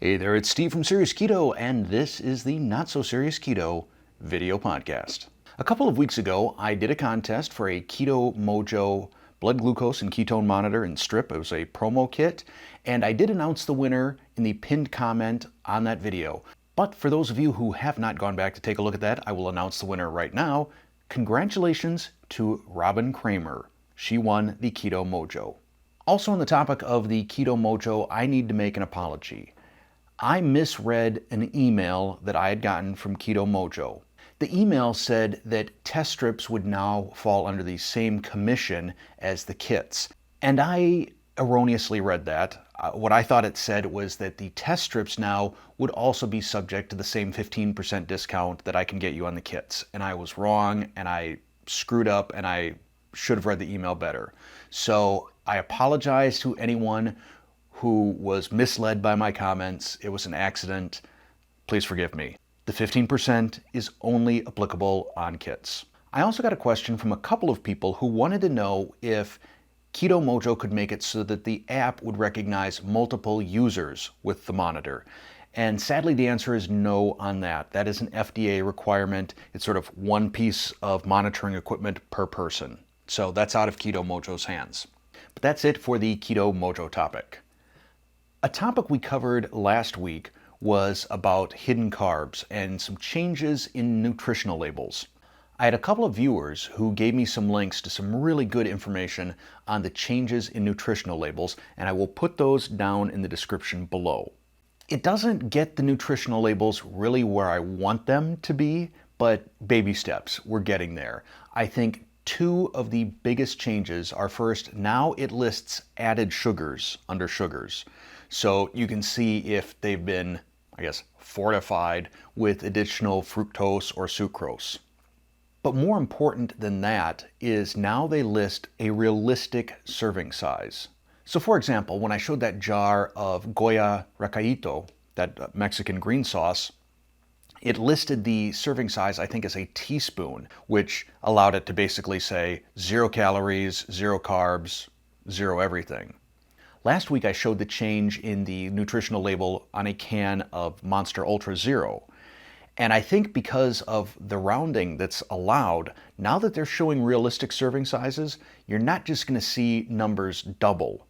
Hey there, it's Steve from Serious Keto, and this is the Not So Serious Keto video podcast. A couple of weeks ago, I did a contest for a Keto Mojo blood glucose and ketone monitor and strip. It was a promo kit, and I did announce the winner in the pinned comment on that video. But for those of you who have not gone back to take a look at that, I will announce the winner right now. Congratulations to Robin Kramer. She won the Keto Mojo. Also on the topic of the Keto Mojo, I need to make an apology. I misread an email that I had gotten from Keto Mojo. The email said that test strips would now fall under the same commission as the kits. And I erroneously read that. What I thought it said was that the test strips now would also be subject to the same 15% discount that I can get you on the kits. And I was wrong, and I screwed up, and I should have read the email better. So I apologize to anyone who was misled by my comments. It was an accident. Please forgive me. The 15% is only applicable on kits. I also got a question from a couple of people who wanted to know if Keto Mojo could make it so that the app would recognize multiple users with the monitor. And sadly, the answer is no on that. That is an FDA requirement. It's sort of one piece of monitoring equipment per person. So that's out of Keto Mojo's hands. But that's it for the Keto Mojo topic. A topic we covered last week was about hidden carbs and some changes in nutritional labels. I had a couple of viewers who gave me some links to some really good information on the changes in nutritional labels, and I will put those down in the description below. It doesn't get the nutritional labels really where I want them to be, but baby steps, we're getting there. I think two of the biggest changes are, first, now it lists added sugars under sugars. So you can see if they've been, fortified with additional fructose or sucrose. But more important than that is now they list a realistic serving size. So for example, when I showed that jar of Goya Recaito, that Mexican green sauce, it listed the serving size, I think, as a teaspoon, which allowed it to basically say 0 calories, 0 carbs, 0 everything. Last week I showed the change in the nutritional label on a can of Monster Ultra Zero. And I think because of the rounding that's allowed, now that they're showing realistic serving sizes, you're not just going to see numbers double.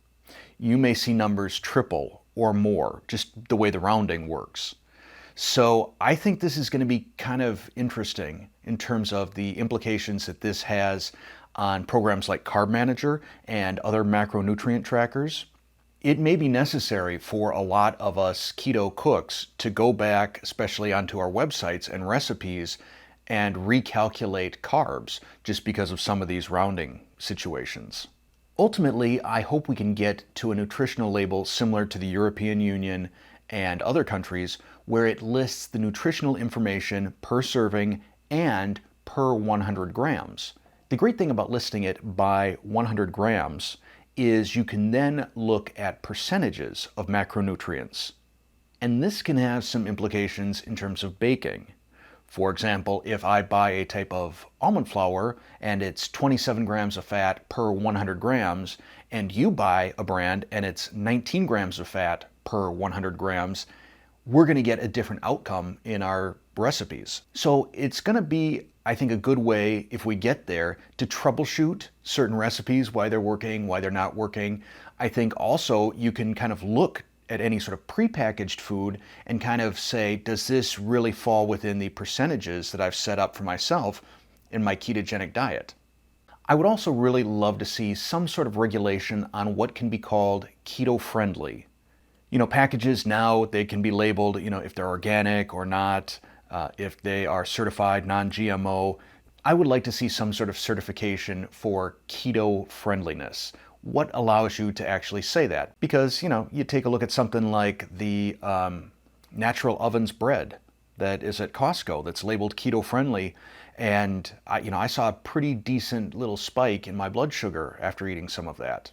You may see numbers triple or more, just the way the rounding works. So I think this is going to be kind of interesting in terms of the implications that this has on programs like Carb Manager and other macronutrient trackers. It may be necessary for a lot of us keto cooks to go back, especially onto our websites and recipes, and recalculate carbs just because of some of these rounding situations. Ultimately, I hope we can get to a nutritional label similar to the European Union and other countries where it lists the nutritional information per serving and per 100 grams. The great thing about listing it by 100 grams is you can then look at percentages of macronutrients. And this can have some implications in terms of baking. For example, if I buy a type of almond flour and it's 27 grams of fat per 100 grams, and you buy a brand and it's 19 grams of fat per 100 grams, we're going to get a different outcome in our recipes. So it's going to be, I think, a good way, if we get there, to troubleshoot certain recipes, why they're working, why they're not working. I think also you can kind of look at any sort of prepackaged food and kind of say, does this really fall within the percentages that I've set up for myself in my ketogenic diet? I would also really love to see some sort of regulation on what can be called keto-friendly. Packages now, they can be labeled, if they're organic or not, if they are certified non-GMO. I would like to see some sort of certification for keto friendliness. What allows you to actually say that? Because, you take a look at something like the Natural Ovens bread that is at Costco that's labeled keto friendly, and I saw a pretty decent little spike in my blood sugar after eating some of that.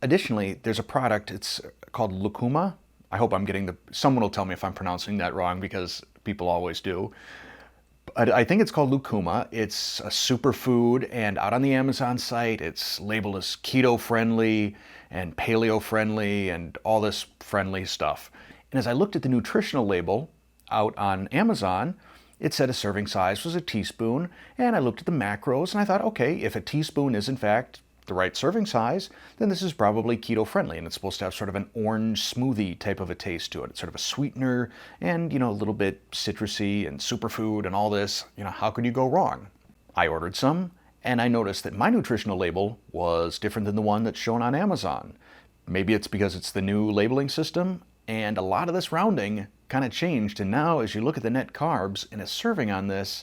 Additionally, there's a product, it's called Lucuma. I hope I'm getting someone will tell me if I'm pronouncing that wrong because people always do. I think it's called Lucuma. It's a superfood, and out on the Amazon site, it's labeled as keto friendly and paleo friendly and all this friendly stuff. And as I looked at the nutritional label out on Amazon, it said a serving size was a teaspoon, and I looked at the macros and I thought, okay, if a teaspoon is in fact the right serving size, then this is probably keto friendly, and it's supposed to have sort of an orange smoothie type of a taste to it. It's sort of a sweetener and, a little bit citrusy and superfood and all this. How could you go wrong? I ordered some, and I noticed that my nutritional label was different than the one that's shown on Amazon. Maybe it's because it's the new labeling system, and a lot of this rounding kind of changed, and now as you look at the net carbs in a serving on this,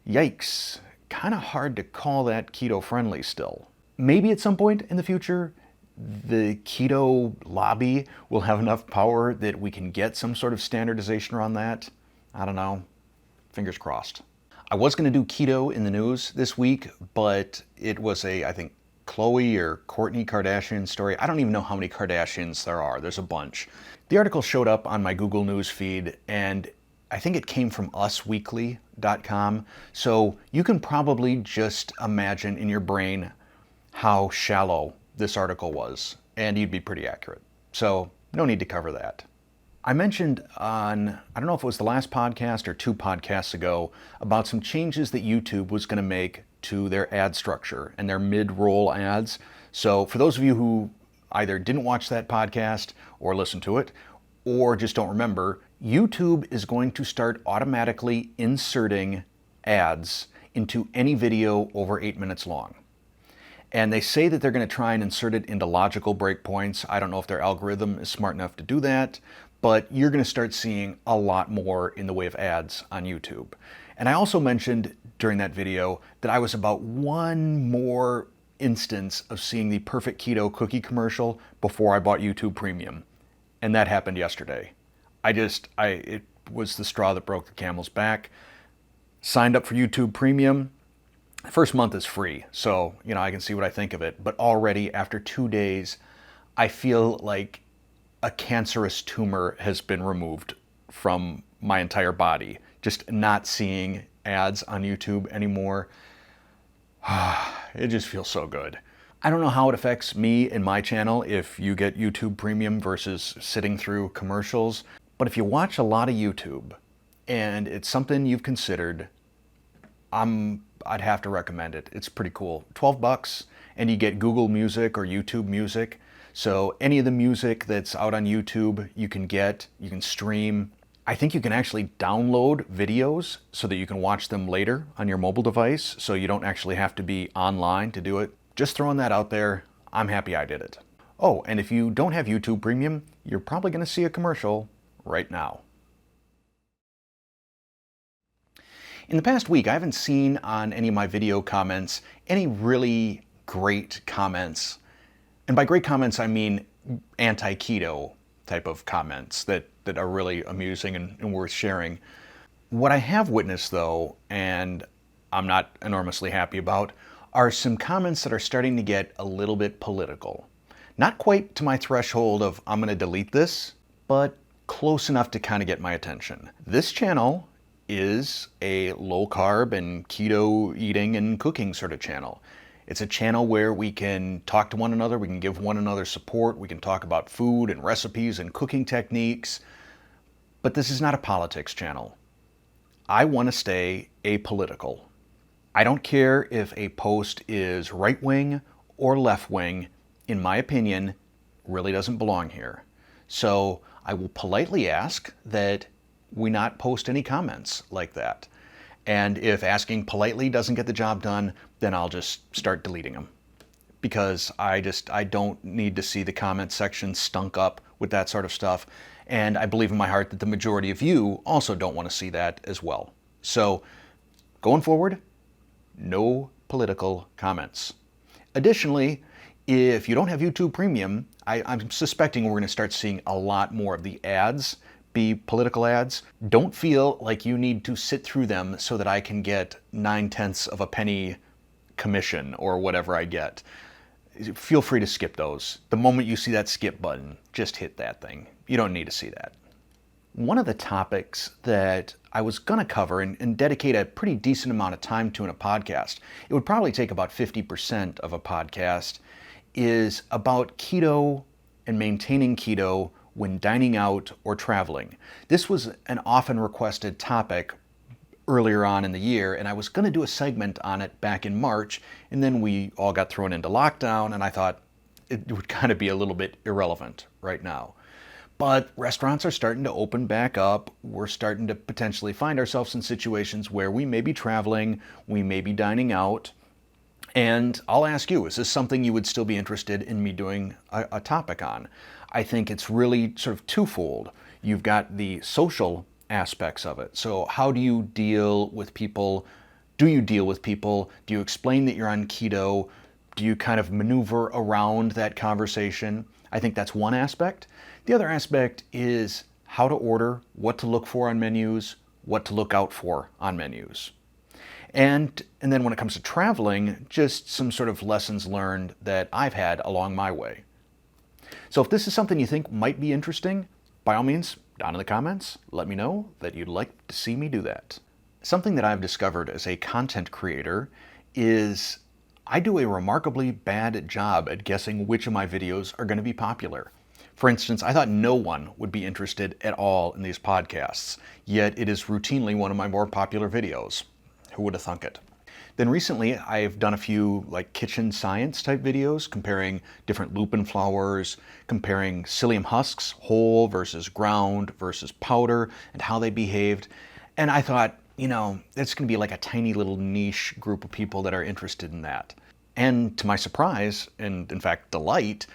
yikes, kind of hard to call that keto friendly still. Maybe at some point in the future, the keto lobby will have enough power that we can get some sort of standardization around that. I don't know. Fingers crossed. I was going to do keto in the news this week, but it was I think, Khloe or Kourtney Kardashian story. I don't even know how many Kardashians there are. There's a bunch. The article showed up on my Google News feed, and I think it came from usweekly.com. So you can probably just imagine in your brain how shallow this article was, and you'd be pretty accurate. So no need to cover that. I mentioned on, I don't know if it was the last podcast or 2 podcasts ago, about some changes that YouTube was going to make to their ad structure and their mid-roll ads. So for those of you who either didn't watch that podcast or listen to it, or just don't remember, YouTube is going to start automatically inserting ads into any video over 8 minutes long. And they say that they're going to try and insert it into logical breakpoints. I don't know if their algorithm is smart enough to do that, but you're going to start seeing a lot more in the way of ads on YouTube. And I also mentioned during that video that I was about one more instance of seeing the perfect keto cookie commercial before I bought YouTube Premium. And that happened yesterday. It was the straw that broke the camel's back. Signed up for YouTube Premium. First month is free, so I can see what I think of it. But already after 2 days, I feel like a cancerous tumor has been removed from my entire body. Just not seeing ads on YouTube anymore. It just feels so good. I don't know how it affects me and my channel if you get YouTube Premium versus sitting through commercials, but if you watch a lot of YouTube and it's something you've considered, I'd have to recommend it. It's pretty cool. $12 and you get Google Music or YouTube Music. So any of the music that's out on YouTube you can stream. I think you can actually download videos so that you can watch them later on your mobile device, so you don't actually have to be online to do it. Just throwing that out there. I'm happy I did it. Oh, and if you don't have YouTube Premium, you're probably going to see a commercial right now. In the past week, I haven't seen on any of my video comments any really great comments. And by great comments, I mean anti-keto type of comments that are really amusing and worth sharing. What I have witnessed, though, and I'm not enormously happy about, are some comments that are starting to get a little bit political. Not quite to my threshold of I'm going to delete this, but close enough to kind of get my attention. This channel is a low-carb and keto eating and cooking sort of channel. It's a channel where we can talk to one another, we can give one another support, we can talk about food and recipes and cooking techniques, but this is not a politics channel. I want to stay apolitical. I don't care if a post is right-wing or left-wing. In my opinion, really doesn't belong here. So I will politely ask that we not post any comments like that. And if asking politely doesn't get the job done, then I'll just start deleting them. Because I don't need to see the comment section stunk up with that sort of stuff. And I believe in my heart that the majority of you also don't want to see that as well. So going forward, no political comments. Additionally, if you don't have YouTube Premium, I'm suspecting we're going to start seeing a lot more of the ads be political ads. Don't feel like you need to sit through them so that I can get 9/10 of a penny commission or whatever I get. Feel free to skip those. The moment you see that skip button, just hit that thing. You don't need to see that. One of the topics that I was going to cover and dedicate a pretty decent amount of time to in a podcast, it would probably take about 50% of a podcast, is about keto and maintaining keto when dining out or traveling. This was an often requested topic earlier on in the year, and I was going to do a segment on it back in March, and then we all got thrown into lockdown, and I thought it would kind of be a little bit irrelevant right now. But restaurants are starting to open back up. We're starting to potentially find ourselves in situations where we may be traveling, we may be dining out. And I'll ask you, is this something you would still be interested in me doing a topic on? I think it's really sort of twofold. You've got the social aspects of it. So how do you deal with people? Do you deal with people? Do you explain that you're on keto? Do you kind of maneuver around that conversation? I think that's one aspect. The other aspect is how to order, what to look for on menus, what to look out for on menus. And then when it comes to traveling, just some sort of lessons learned that I've had along my way. So if this is something you think might be interesting, by all means, down in the comments, let me know that you'd like to see me do that. Something that I've discovered as a content creator is I do a remarkably bad job at guessing which of my videos are going to be popular. For instance, I thought no one would be interested at all in these podcasts, yet it is routinely one of my more popular videos. Who would have thunk it? Then recently, I've done a few like kitchen science type videos comparing different lupin flours, comparing psyllium husks, whole versus ground versus powder, and how they behaved. And I thought, it's going to be like a tiny little niche group of people that are interested in that. And to my surprise, and in fact delight,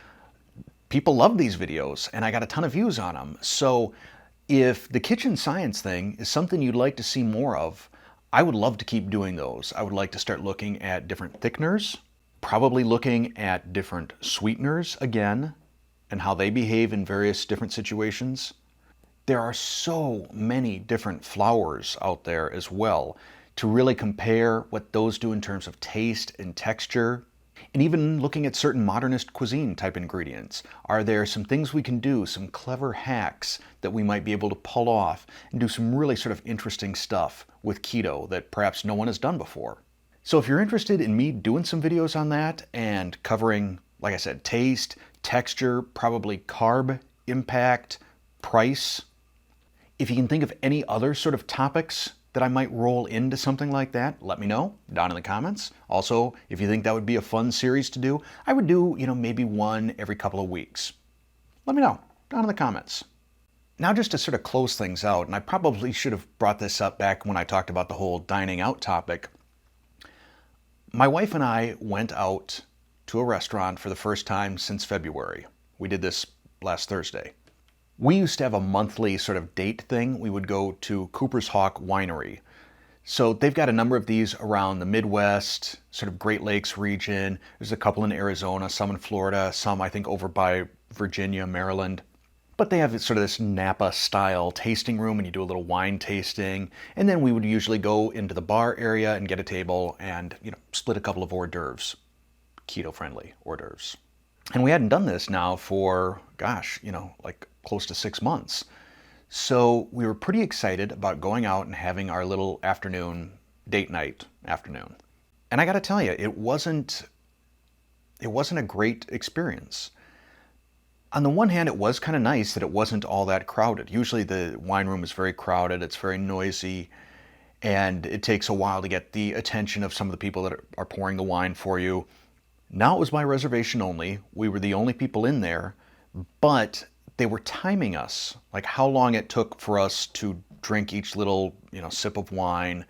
people love these videos, and I got a ton of views on them. So if the kitchen science thing is something you'd like to see more of, I would love to keep doing those. I would like to start looking at different thickeners, probably looking at different sweeteners again, and how they behave in various different situations. There are so many different flours out there as well to really compare what those do in terms of taste and texture. And even looking at certain modernist cuisine type ingredients, are there some things we can do, some clever hacks that we might be able to pull off and do some really sort of interesting stuff with keto that perhaps no one has done before? So if you're interested in me doing some videos on that and covering, like I said, taste, texture, probably carb impact, price, if you can think of any other sort of topics that I might roll into something like that, let me know down in the comments. Also, if you think that would be a fun series to do, I would do, maybe one every couple of weeks. Let me know down in the comments. Now, just to sort of close things out, and I probably should have brought this up back when I talked about the whole dining out topic. My wife and I went out to a restaurant for the first time since February. We did this last Thursday. We used to have a monthly sort of date thing. We would go to Cooper's Hawk Winery. So they've got a number of these around the Midwest, sort of Great Lakes region. There's a couple in Arizona, some in Florida, some I think over by Virginia, Maryland. But they have sort of this Napa style tasting room, and you do a little wine tasting. And then we would usually go into the bar area and get a table and, split a couple of hors d'oeuvres, keto friendly hors d'oeuvres. And we hadn't done this now for, like close to 6 months. So we were pretty excited about going out and having our little date night afternoon. And I got to tell you, it wasn't a great experience. On the one hand, it was kind of nice that it wasn't all that crowded. Usually the wine room is very crowded, it's very noisy, and it takes a while to get the attention of some of the people that are pouring the wine for you. Now it was by reservation only. We were the only people in there, but they were timing us, like how long it took for us to drink each little, sip of wine,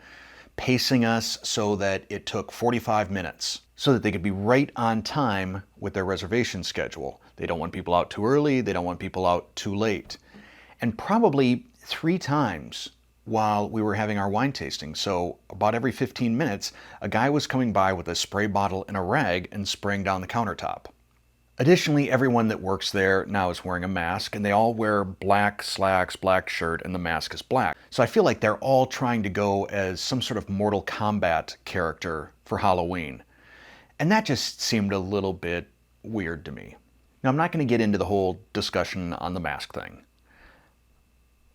pacing us so that it took 45 minutes so that they could be right on time with their reservation schedule. They don't want people out too early. They don't want people out too late. And probably 3 times while we were having our wine tasting. So about every 15 minutes, a guy was coming by with a spray bottle and a rag and spraying down the countertop. Additionally, everyone that works there now is wearing a mask, and they all wear black slacks, black shirt, and the mask is black. So I feel like they're all trying to go as some sort of Mortal Kombat character for Halloween. And that just seemed a little bit weird to me. Now, I'm not going to get into the whole discussion on the mask thing.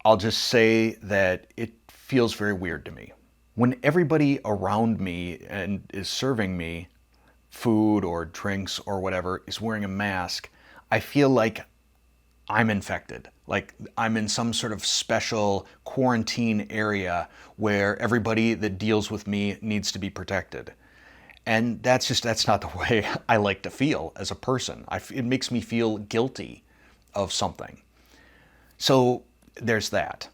I'll just say that it feels very weird to me. When everybody around me and is serving me food or drinks or whatever is wearing a mask, I feel like I'm infected. Like I'm in some sort of special quarantine area where everybody that deals with me needs to be protected. And that's not the way I like to feel as a person. It makes me feel guilty of something. So there's that.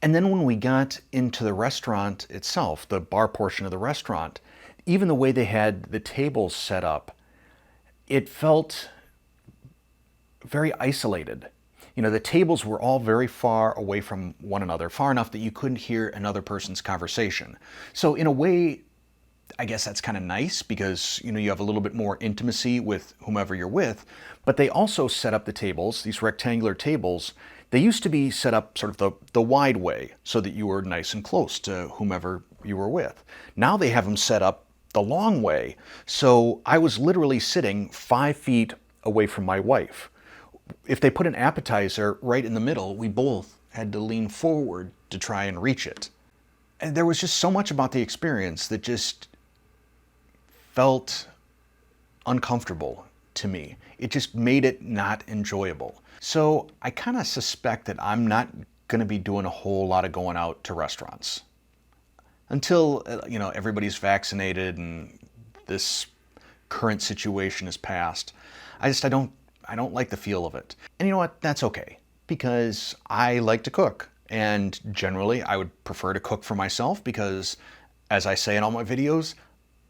And then when we got into the restaurant itself, the bar portion of the restaurant, even the way they had the tables set up, it felt very isolated. You know, the tables were all very far away from one another, far enough that you couldn't hear another person's conversation. So in a way, I guess that's kind of nice because, you know, you have a little bit more intimacy with whomever you're with, but they also set up the tables, these rectangular tables. They used to be set up sort of the wide way so that you were nice and close to whomever you were with. Now they have them set up the long way. So I was literally sitting 5 feet away from my wife. If they put an appetizer right in the middle, we both had to lean forward to try and reach it. And there was just so much about the experience that just felt uncomfortable to me. It just made it not enjoyable. So I kind of suspect that I'm not going to be doing a whole lot of going out to restaurants until, you know, everybody's vaccinated and this current situation is past. I don't like the feel of it. And you know what? That's okay, because I like to cook. And generally, I would prefer to cook for myself because, as I say in all my videos,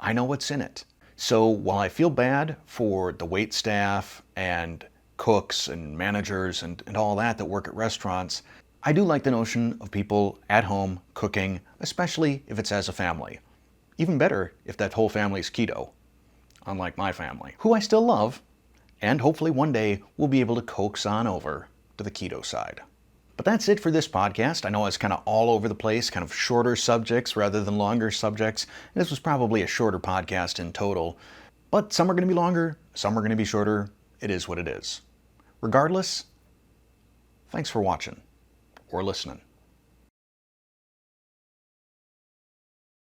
I know what's in it. So while I feel bad for the wait staff and cooks and managers and all that work at restaurants, I do like the notion of people at home cooking, especially if it's as a family. Even better if that whole family's keto, unlike my family, who I still love, and hopefully one day we'll be able to coax on over to the keto side. But that's it for this podcast. I know it's kind of all over the place, kind of shorter subjects rather than longer subjects. And this was probably a shorter podcast in total, but some are going to be longer, some are going to be shorter. It is what it is. Regardless, thanks for watching or listening.